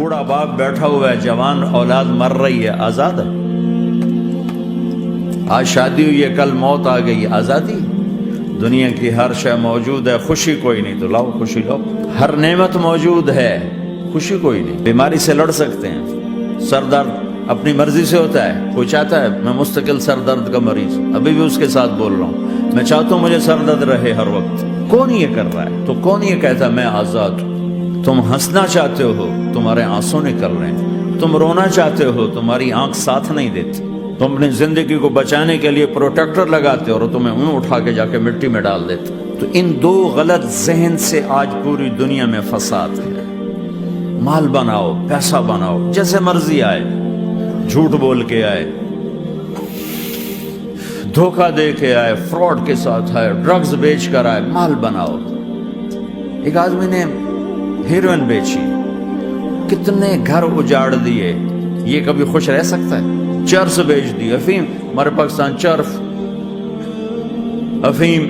بوڑھا باپ بیٹھا ہوا ہے، جوان اولاد مر رہی ہے، آزاد ہے؟ آج شادی ہوئی ہے، کل موت آ گئی، آزادی؟ دنیا کی ہر شے موجود ہے، خوشی کوئی نہیں، تو لاؤ خوشی لاؤ۔ ہر نعمت موجود ہے، خوشی کوئی نہیں۔ بیماری سے لڑ سکتے ہیں، سر درد اپنی مرضی سے ہوتا ہے۔ کوئی چاہتا ہے میں مستقل سر درد کا مریض ہوں، ابھی بھی اس کے ساتھ بول رہا ہوں، میں چاہتا ہوں مجھے سر درد رہے ہر وقت۔ کون یہ کر رہا ہے؟ تو کون یہ کہتا ہے میں آزاد ہوں؟ تم ہنسنا چاہتے ہو، تمہارے آنسو نکل رہے ہیں۔ تم رونا چاہتے ہو، تمہاری آنکھ ساتھ نہیں دیتی۔ تم اپنی زندگی کو بچانے کے لیے پروٹیکٹر لگاتے ہو اور تمہیں اونوں اٹھا کے جا کے مٹی میں ڈال دیتے۔ تو ان دو غلط ذہن سے آج پوری دنیا میں فساد ہے۔ مال بناؤ، پیسہ بناؤ، جیسے مرضی آئے، جھوٹ بول کے آئے، دھوکہ دے کے آئے، فراڈ کے ساتھ آئے، ڈرگز بیچ کر آئے، مال بناؤ۔ ایک آدمی نے ہیروئن بیچی، کتنے گھر اجاڑ دیے، یہ کبھی خوش رہ سکتا ہے؟ چرس بیچ دی، افیم، ہمارے پاکستان چرس، افیم،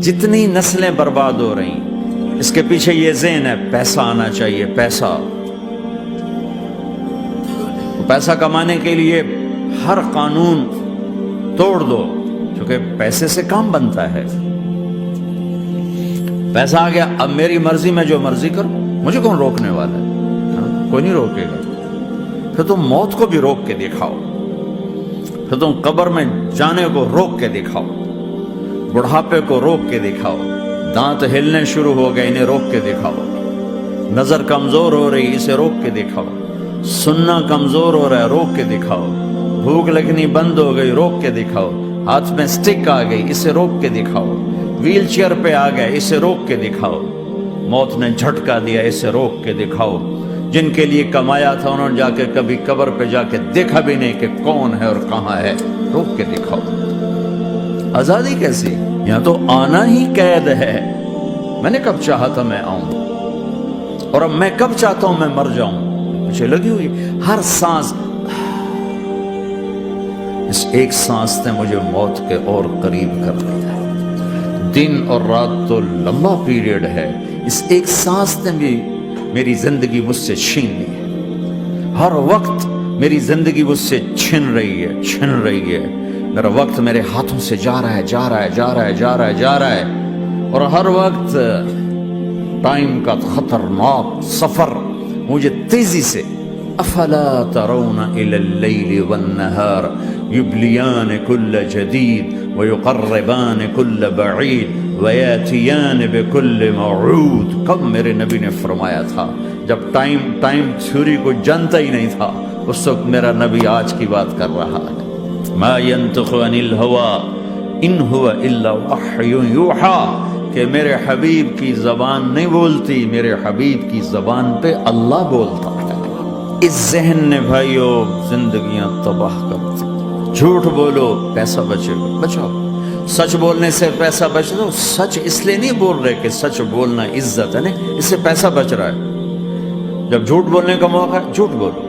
جتنی نسلیں برباد ہو رہی ہیں، اس کے پیچھے یہ ذہن ہے پیسہ آنا چاہیے، پیسہ۔ پیسہ کمانے کے لیے ہر قانون توڑ دو، کیونکہ پیسے سے کام بنتا ہے۔ پیسہ آ گیا، اب میری مرضی، میں جو مرضی کروں، مجھے کون روکنے والا ہے؟ کوئی نہیں روکے گا۔ پھر تم موت کو بھی روک کے دکھاؤ، پھر تم قبر میں جانے کو روک کے دکھاؤ، بڑھاپے کو روک کے دکھاؤ، دانت ہلنے شروع ہو گئے، انہیں روک کے دکھاؤ، نظر کمزور ہو رہی، اسے روک کے دکھاؤ، سننا کمزور ہو رہا ہے، روک کے دکھاؤ، بھوک لگنی بند ہو گئی، روک کے دکھاؤ، ہاتھ میں سٹک آ گئی، اسے روک کے دکھاؤ، ویل چیئر پہ آ گئے، اسے روک کے دکھاؤ، موت نے جھٹکا دیا، اسے روک کے دکھاؤ۔ جن کے لیے کمایا تھا انہوں نے جا کے کبھی قبر پہ جا کے دیکھا بھی نہیں کہ کون ہے اور کہاں ہے، روک کے دکھاؤ۔ آزادی کیسی؟ یہاں تو آنا ہی قید ہے۔ میں نے کب چاہا تھا میں آؤں، اور اب میں کب چاہتا ہوں میں مر جاؤں، مجھے لگی ہوئی ہر سانس، اس ایک سانس نے مجھے موت کے اور قریب کر دیا ہے۔ دن اور رات تو لمبا پیریڈ ہے، اس ایک سانس نے بھی میری زندگی مجھ سے چھین لی ہے۔ ہر وقت میری زندگی مجھ سے چھن رہی ہے، چھن رہی ہے۔ میرا وقت میرے ہاتھوں سے جا رہا ہے، جا رہا ہے، جا رہا ہے، جا رہا ہے، جا رہا ہے، اور ہر وقت ٹائم کا خطرناک سفر مجھے تیزی سے۔ افلا ترون الى اللیل والنہار یبلیان کل جدید ویقربان کل بعید ویاتیان بکل موعود۔ کب میرے نبی نے فرمایا تھا، جب ٹائم تھیوری کو جانتا ہی نہیں تھا، اس وقت میرا نبی آج کی بات کر رہا ہے۔ ما ينطق عن الهوى ان هو الا وحی یوحی، کہ میرے حبیب کی زبان نہیں بولتی، میرے حبیب کی زبان پہ اللہ بولتا ہے۔ اس ذہن نے بھائیو زندگیاں تباہ کرتی۔ جھوٹ بولو پیسہ بچے گا، بچاؤ۔ سچ بولنے سے پیسہ بچ دو، سچ اس لیے نہیں بول رہے کہ سچ بولنا عزت ہے، نہیں، اس سے پیسہ بچ رہا ہے۔ جب جھوٹ بولنے کا موقع ہے جھوٹ بولو،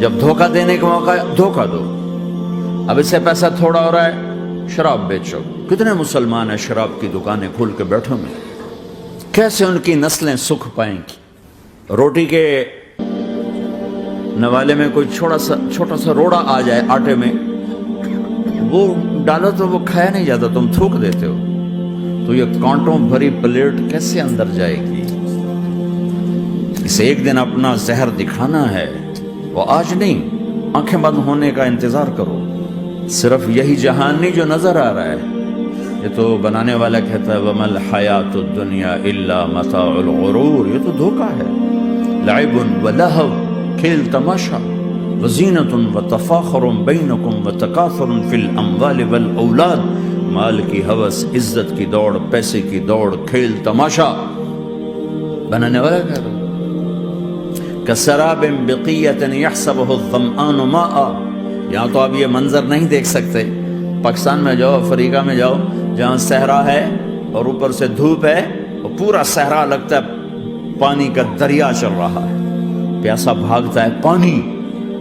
جب دھوکہ دینے کا موقع ہے دھوکہ دو۔ اب اس سے پیسہ تھوڑا ہو رہا ہے، شراب بیچو۔ کتنے مسلمان ہیں شراب کی دکانیں کھول کے بیٹھے ہوئے، کیسے ان کی نسلیں سکھ پائیں گی؟ روٹی کے نوالے میں کوئی چھوٹا سا روڑا آ جائے آٹے میں، وہ ڈالو تو وہ کھایا نہیں جاتا، تم تھوک دیتے ہو، تو یہ کانٹوں بھری پلیٹ کیسے اندر جائے گی؟ اسے ایک دن اپنا زہر دکھانا ہے، وہ آج نہیں، آنکھیں بند ہونے کا انتظار کرو۔ صرف یہی جہان نہیں جو نظر آ رہا ہے، یہ تو بنانے والا کہتا ہے وَمَا الْحَيَاةُ الدُّنْيَا إِلَّا مَتَاعُ الْغُرُورِ، یہ تو دھوکہ ہے۔ لعب ولہو، کھیل تماشا، وزینۃ وتفاخر بینکم وتکاثر فی الاموال والاولاد، مال کی ہوس، عزت کی دوڑ، پیسے کی دوڑ، کھیل تماشا۔ بنانے والا کہہ رہا کسراب بقیۃ یحسبہ الظمآن ماء۔ یہاں تو آپ یہ منظر نہیں دیکھ سکتے، پاکستان میں جاؤ، افریقہ میں جاؤ، جہاں صحرا ہے اور اوپر سے دھوپ ہے، اور پورا صحرا لگتا ہے پانی کا دریا چل رہا ہے، پیاسا بھاگتا ہے پانی۔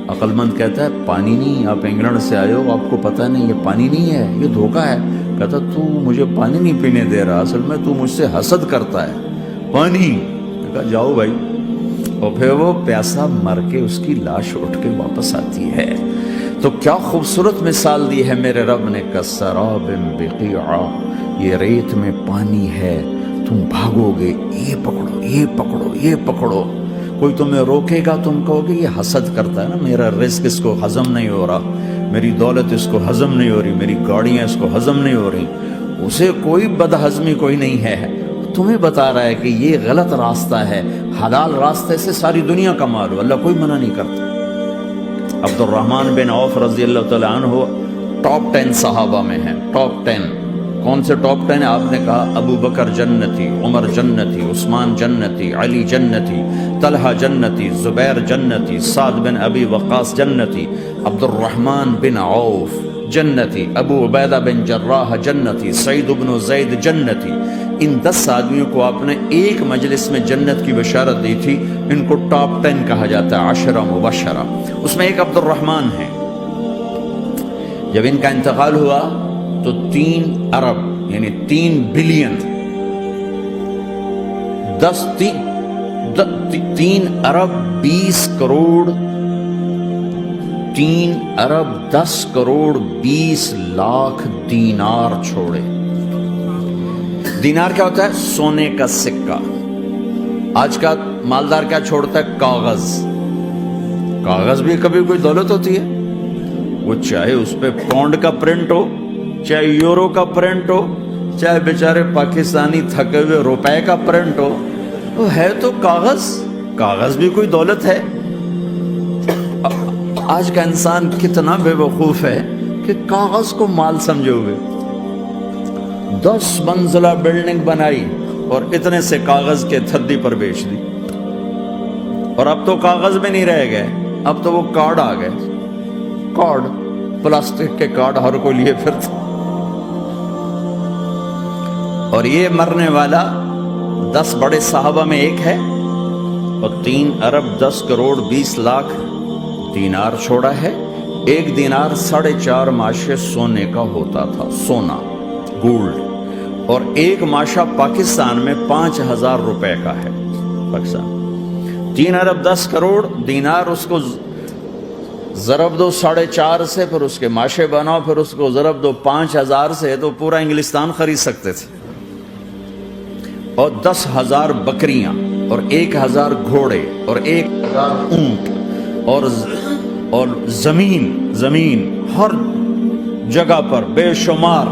عقل مند کہتا ہے پانی نہیں، آپ انگلینڈ سے آئے ہو، آپ کو پتہ نہیں یہ پانی نہیں ہے، یہ دھوکہ ہے۔ کہتا تو مجھے پانی نہیں پینے دے رہا، اصل میں تو مجھ سے حسد کرتا ہے۔ پانی کہا جاؤ بھائی. اور پھر وہ پیاسا مر کے اس کی لاش اٹھ کے واپس آتی ہے. تو کیا خوبصورت مثال دی ہے میرے رب نے. کسراب بقیعہ، یہ ریت میں پانی ہے، تم بھاگو گے، یہ پکڑو یہ پکڑو یہ پکڑو. کوئی تمہیں روکے گا، تم کہو گے یہ حسد کرتا ہے نا، میرا رزق اس کو ہضم نہیں ہو رہا، میری دولت اس کو ہضم نہیں ہو رہی، میری گاڑیاں اس کو ہضم نہیں ہو رہی. اسے کوئی بدہضمی کوئی نہیں ہے، تمہیں بتا رہا ہے کہ یہ غلط راستہ ہے، حلال راستے سے ساری دنیا کما لو، اللہ کوئی منع نہیں کرتا. عبد الرحمن بن عوف رضی اللہ تعالیٰ عنہ ٹاپ 10 صحابہ میں ہیں. ٹاپ 10 کون سے ٹاپ 10 آپ نے کہا؟ ابو بکر جنتی، عمر جنتی، عثمان جنتی، علی جنتی، طلحہ جنتی، زبیر جنتی، سعد بن ابی وقاص جنتی، عبد الرحمن بن عوف جنتی، ابو عبیدہ بن جراح جنتی، سعید بن زید جنتی. ان 10 آدمیوں کو آپ نے ایک مجلس میں جنت کی بشارت دی تھی. ان کو ٹاپ 10 کہا جاتا ہے، 10 مبشرہ. اس میں ایک عبد الرحمن ہے. جب ان کا انتقال ہوا تو 3 ارب یعنی 3 بلین 3 ارب 20 کروڑ 3 ارب 10 کروڑ 20 لاکھ دینار چھوڑے. دینار کیا ہوتا ہے؟ سونے کا سکہ. آج کا مالدار کیا چھوڑتا ہے؟ کاغذ. کاغذ بھی کبھی کوئی دولت ہوتی ہے، وہ چاہے اس پہ پاؤنڈ کا پرنٹ ہو، چاہے یورو کا پرنٹ ہو، چاہے بیچارے پاکستانی تھکے ہوئے روپے کا پرنٹ ہو، وہ ہے تو کاغذ. کاغذ بھی کوئی دولت ہے. آج کا انسان کتنا بے وقوف ہے کہ کاغذ کو مال سمجھے ہوئے. 10 منزلہ بلڈنگ بنائی اور اتنے سے کاغذ کے تھدی پر بیچ دی. اور اب تو کاغذ میں نہیں رہ گئے، اب تو وہ کارڈ آ گئے. کارڈ، پلاسٹک کے کارڈ ہر کوئی لیے پھرتا. اور یہ مرنے والا 10 بڑے صحابہ میں ایک ہے اور 3 ارب 10 کروڑ 20 لاکھ دینار چھوڑا ہے. ایک دینار 4.5 ماشے سونے کا ہوتا تھا، سونا، گولڈ. اور ایک ماشا پاکستان میں 5,000 روپے کا ہے. پاکستان 3 ارب 10 کروڑ دینار، اس کو ضرب دو 4.5 سے، پھر اس کے ماشے بناؤ، پھر اس کو ضرب دو 5,000 سے، تو پورا انگلستان خرید سکتے تھے. اور 10,000 بکریاں اور 1,000 گھوڑے اور 1,000 اونٹ اور زمین ہر جگہ پر بے شمار.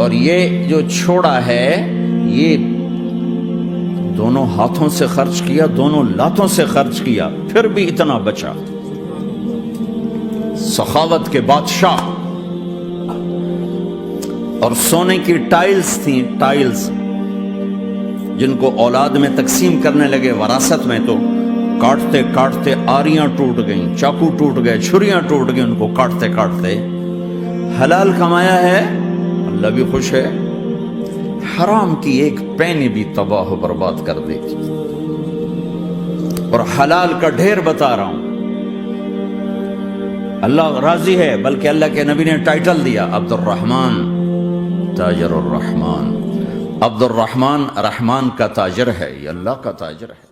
اور یہ جو چھوڑا ہے یہ دونوں ہاتھوں سے خرچ کیا، دونوں لاتوں سے خرچ کیا، پھر بھی اتنا بچا. سخاوت کے بادشاہ. اور سونے کی ٹائلز تھیں، ٹائلز جن کو اولاد میں تقسیم کرنے لگے وراثت میں، تو کاٹتے کاٹتے آریاں ٹوٹ گئیں، چاقو ٹوٹ گئے، چھریاں ٹوٹ گئیں ان کو کاٹتے کاٹتے. حلال کمایا ہے، اللہ بھی خوش ہے. حرام کی ایک پینی بھی تباہ و برباد کر دے. اور حلال کا ڈھیر بتا رہا ہوں. اللہ راضی ہے، بلکہ اللہ کے نبی نے ٹائٹل دیا عبد الرحمن تاجر الرحمن. عبد الرحمن رحمان کا تاجر ہے، یہ اللہ کا تاجر ہے.